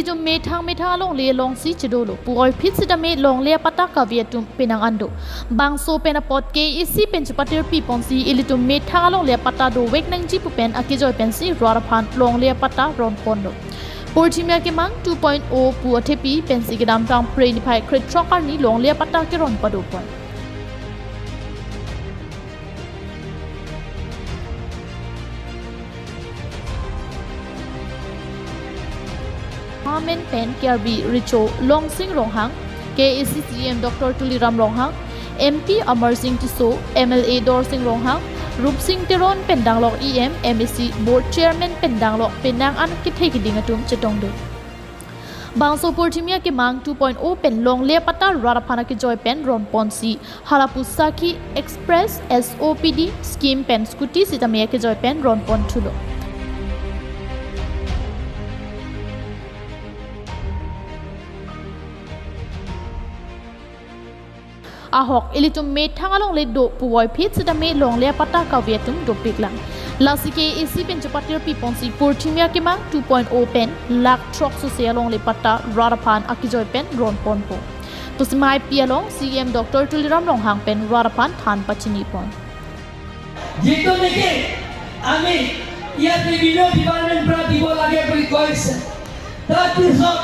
जो मेठा long le long si chidolo puoi pizza me long le pataka vietum penang ando bangso penapot ke isi penchupatir pi ponsi ilito metha long le patado wek nang ji pupen akejoi pensi raraphan long le pata ron pondo Purthimi Akemang 2.0 puathepi pensi gedam tang preni phai krit trokar ni long le pata keron padu pon Amen pen KRB Richo Long Sing Ronghang KAAC CM Dr. Tuliram Ronghang MP Amar Singh Tiso MLA Dor Singh Ronghang Rup Singh Teron Pendanglok EM MSC Board Chairman Pendanglok Penang An Kithe Kiding Atum Chetongdu Bangso Purthimi Akemang 2.0 pen long le pata raraphana akejoi pen ron ponsi Harapusaki Express SOPD scheme pen scooty sitame akejoi pen ron pon thulo ahok ilitum me thangalong le do puoi phit sida me long le pata ka vietum do piklang lasike isi penchupatir piponsi Purthimi Akemang 2.0 pen lak trok socialong le pata raraphan akejoi pen ron ponpo pusimai pialong CM Dr. Tuliram Ronghang pen raraphan than pachini pon jito neke ami ia বিভিন্ন department পৰা দিব লাগে বুলি কৈছে তাৰ পিছত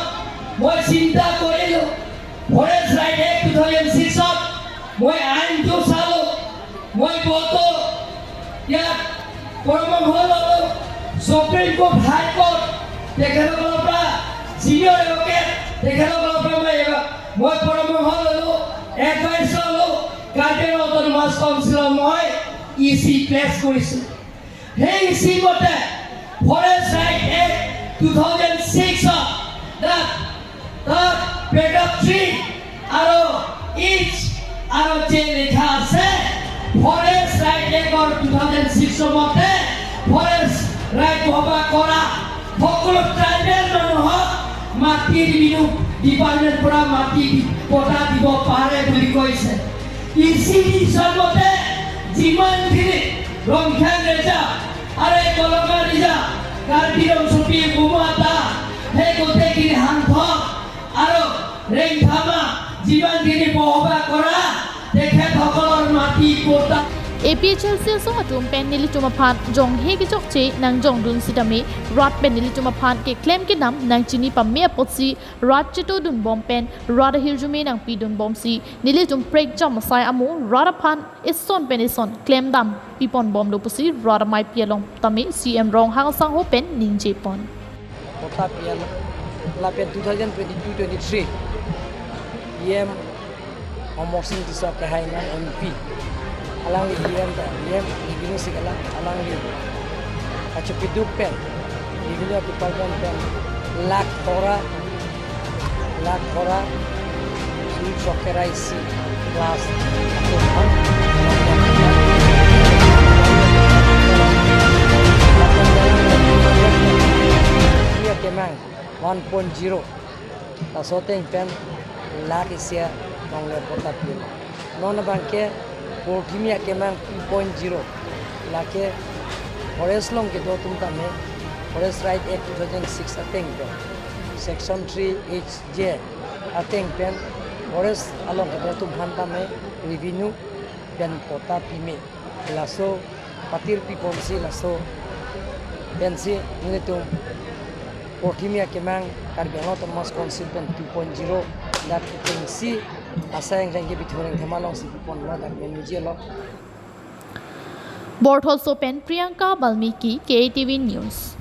মই চিন্তা কৰিলো ফৰেষ্ট ৰাইট এক্ট 2006 মই আইনটো চালো মই বতো ইয়াত পৰমংশ ললো সুপ্ৰিম কোৰ্ট হাই কোৰ্ট তেখেতসকলৰ পৰা চিনিয়ৰ এডভোকেট তেখেতসকলৰ পৰা মই পৰমংশ ললো এডভাইচ ললো কাৰ্ডিনেল অট'নমাছ কাউন্সিলৰ মই ইচি প্লেছ কৰিছো সেই ইচি মতে forest right act 2006 that paragraph 3 আৰু each আৰু যে লেখা আছে ফৰেষ্ট ৰাইট এক্ট 2006 মতে ফৰেষ্ট ৰাইট হবা কৰা সকলো ট্ৰাইবেল মানুহক মাটি ৰিভিনিউ ডিপাৰ্টমেণ্ট পৰা মাটি পটা দিব পাৰে বুলি কৈছে ইচিডিছৰ মতে যিমানখিনি ৰংখান ৰেজা আৰু কলকা ৰেজা কাৰ্বি অঞ্চলটি গুমাতা সেই গোটেইখিনি হান্ত আৰু ৰেংখামা যিমানখিনি বহবা কৰা তেখেতসকলৰ মাটি পটা APHLC so atum pen nili tumaphan jong he ki chok che nang jong dun sidame rat pen nili tumaphan ke claim ke nam nang chini pam me potsi rat chito dun bom pen rat hirjume nang pi dun bom si nili tum break jam sai amu rat phan ison pen ison claim dam pipon bom lo pusi rat mai pialong tami CM rong hang sang ho pen ningje pon kota pian la pen 2022-23 EM Omosing Tisa Kahaina MP alang di EM ibinu sigala alang di achupiduk pen ibinu department pen lak kora sui chokerai si class atau Akemang 1.0 tasoteng pen lak isia nong le portapil non bangke Purthimi Akemang 2.0 lake forest long ke do tum tame forest right act 2006 ateng pen section 3 HJ ateng pen forest along ke do tum tame revenue pen pota pime laso patir pi ponsi laso pensi unitum Purthimi Akemang Karbiang Autonomous Council pen 2.0 dak pensi asa yang jangke bithuring thamalong si pon la dak Menmeji lo Board also pen Priyanka Balmiki KTV News